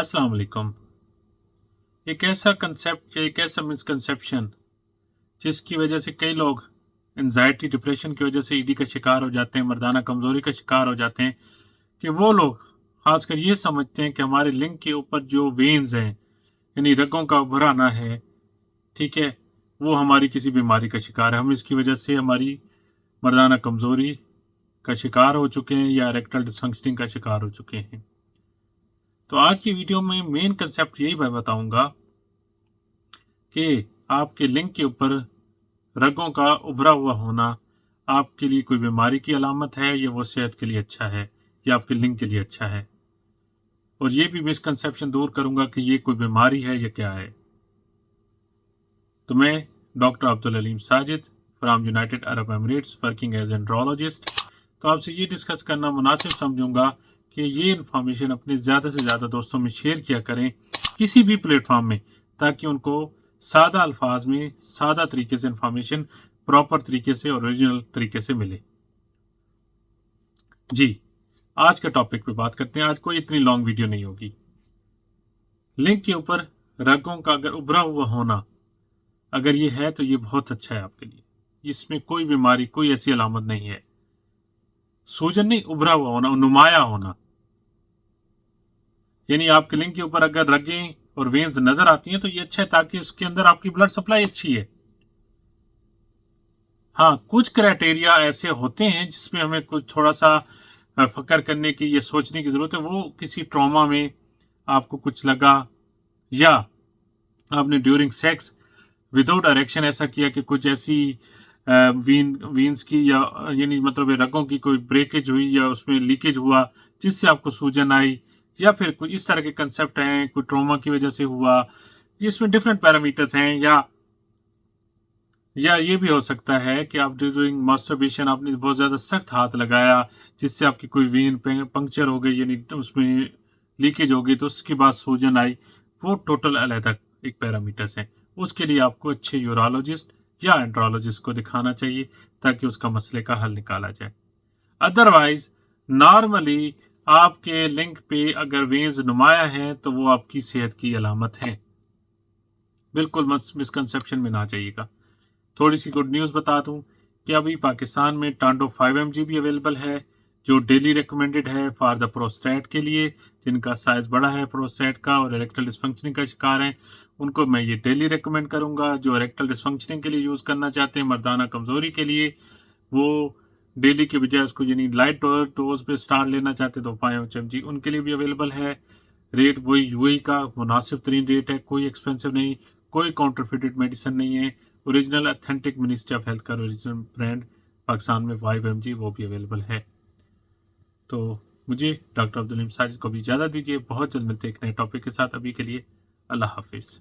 अस्सलाम वालेकुम। एक ऐसा कंसेप्ट या एक ऐसा मिसकंसेप्शन जिसकी वजह से कई लोग एंजाइटी डिप्रेशन की वजह से ईडी का शिकार हो जाते हैं, मर्दाना कमज़ोरी का शिकार हो जाते हैं कि वो लोग खासकर ये समझते हैं कि हमारे लिंग के ऊपर जो वेन्स हैं यानी रगों का उभर आना है, ठीक है, वो हमारी किसी बीमारी का शिकार है। हम इसकी वजह से हमारी मर्दाना कमज़ोरी का शिकार हो चुके हैं या इरेक्टल डिसफंक्शनिंग का शिकार हो चुके हैं। तो आज की वीडियो में मेन कंसेप्ट यही मैं बताऊंगा कि आपके लिंग के ऊपर रगों का उभरा हुआ होना आपके लिए कोई बीमारी की अलामत है या वो सेहत के लिए अच्छा है या आपके लिंग के लिए अच्छा है। और ये भी मिसकंसेप्शन दूर करूंगा कि ये कोई बीमारी है या क्या है। तो मैं doctor Abdul Aleem Sajid from United Arab Emirates working as andrologist, तो आपसे ये डिस्कस करना मुनासिब समझूंगा कि ये इन्फॉर्मेशन अपने ज़्यादा से ज़्यादा दोस्तों में शेयर किया करें किसी भी प्लेटफॉर्म में, ताकि उनको सादा अल्फाज में सादा तरीके से इन्फॉर्मेशन प्रॉपर तरीके से और ओरिजिनल तरीके से मिले। जी, आज का टॉपिक पे बात करते हैं। आज कोई इतनी लॉन्ग वीडियो नहीं होगी। लिंग के ऊपर रगों का अगर उभरा हुआ होना अगर ये है तो ये बहुत अच्छा है आपके लिए। इसमें कोई बीमारी, कोई ऐसी अलामत नहीं है। सूजन नहीं, उभरा हुआ होना, नुमाया होना, यानी आपके लिंग के ऊपर अगर रगें और वेन्स नजर आती हैं तो ये अच्छा है, ताकि उसके अंदर आपकी ब्लड सप्लाई अच्छी है। हाँ, कुछ क्राइटेरिया ऐसे होते हैं जिसमें हमें कुछ थोड़ा सा फ़िक्र करने की या सोचने की ज़रूरत है। वो किसी ट्रॉमा में आपको कुछ लगा या आपने ड्यूरिंग सेक्स विदाउट एरेक्शन ऐसा किया कि कुछ ऐसी वीन्स की या यानी मतलब रगों की कोई ब्रेकेज हुई या उसमें लीकेज हुआ जिससे आपको सूजन आई, या फिर कुछ इस तरह के कंसेप्ट हैं, कोई ट्रॉमा की वजह से हुआ। इसमें डिफरेंट पैरामीटर्स हैं। या ये भी हो सकता है कि आप ड्यूरिंग मास्टरबेशन आपने बहुत ज़्यादा सख्त हाथ लगाया जिससे आपकी कोई वेन पंक्चर हो गई, यानी उसमें लीकेज हो गई, तो उसके बाद सूजन आई। वो टोटल अलग एक पैरामीटर्स हैं। उसके लिए आपको अच्छे यूरोलॉजिस्ट या एंड्रोलॉजिस्ट को दिखाना चाहिए ताकि उसका मसले का हल निकाला जाए। अदरवाइज नॉर्मली आपके लिंक पे अगर वेन्स नुमाया है तो वो आपकी सेहत की अलामत है। बिल्कुल मिसकंसेप्शन में ना जाइएगा। थोड़ी सी गुड न्यूज़ बता दूं कि अभी पाकिस्तान में टांडो 5 mg भी अवेलेबल है, जो डेली रिकमेंडेड है फॉर द प्रोस्टेट के लिए, जिनका साइज़ बड़ा है प्रोस्टेट का और इरेक्टल डिसफंक्शनिंग का शिकार हैं। उनको मैं ये डेली रिकमेंड करूंगा। जो इरेक्टल डिसफंक्शनिंग के लिए यूज़ करना चाहते हैं, मर्दाना कमज़ोरी के लिए, वो डेली के बजाय उसको यानी लाइट डोज पे स्टार लेना चाहते हैं तो 5 mg उनके लिए भी अवेलेबल है। रेट वही यूएई का मुनासिब तरीन रेट है, कोई एक्सपेंसिव नहीं, कोई काउंटरफिटेड मेडिसिन नहीं है। Original authentic ministry of health का ओरिजिनल ब्रांड पाकिस्तान में 5 mg वो भी अवेलेबल है। तो मुझे डॉक्टर अब्दुल अलीम साजिद को भी इजाज़त दीजिए। बहुत जल्द मिलते हैं एक नए टॉपिक के साथ। अभी के लिए अल्लाह हाफिज़।